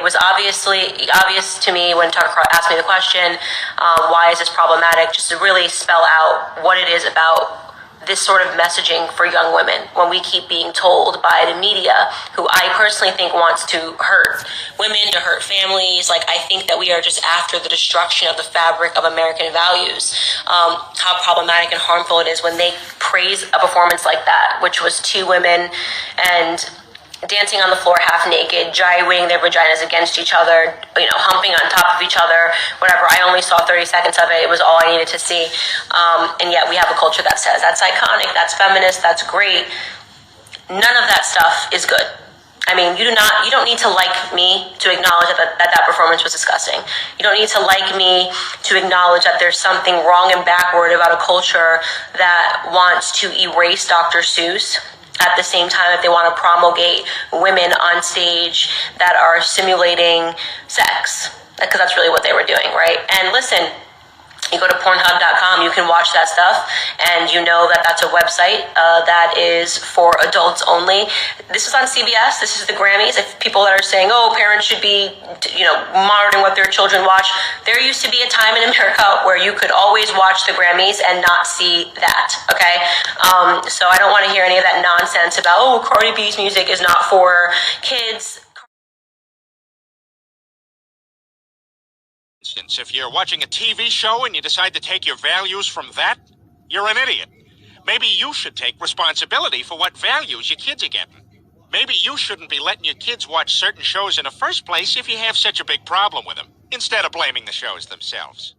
was obvious to me when Tucker asked me the question, why is this problematic, just to really spell out what it is about this sort of messaging for young women when we keep being told by the media, who I personally think wants to hurt women, to hurt families. Like, I think that we are just after the destruction of the fabric of American values. How problematic and harmful it is when they praise a performance like that, which was two women and dancing on the floor half naked, gyrating their vaginas against each other, humping on top of each other, whatever. I only saw 30 seconds of it. It was all I needed to see. And yet we have a culture that says that's iconic, that's feminist, that's great. None of that stuff is good. I mean, you don't need to like me to acknowledge that performance was disgusting. You don't need to like me to acknowledge that there's something wrong and backward about a culture that wants to erase Dr. Seuss at the same time that they want to promulgate women on stage that are simulating sex, because that's really what they were doing, right? And listen, you go to Pornhub.com, you can watch that stuff, and you know that that's a website that is for adults only. This is on CBS. This is the Grammys. If people that are saying, oh, parents should be, monitoring what their children watch, there used to be a time in America where you could always watch the Grammys and not see that, okay? So I don't want to hear any of that nonsense about, oh, Cardi B's music is not for kids. If you're watching a TV show and you decide to take your values from that, you're an idiot. Maybe you should take responsibility for what values your kids are getting. Maybe you shouldn't be letting your kids watch certain shows in the first place if you have such a big problem with them, instead of blaming the shows themselves.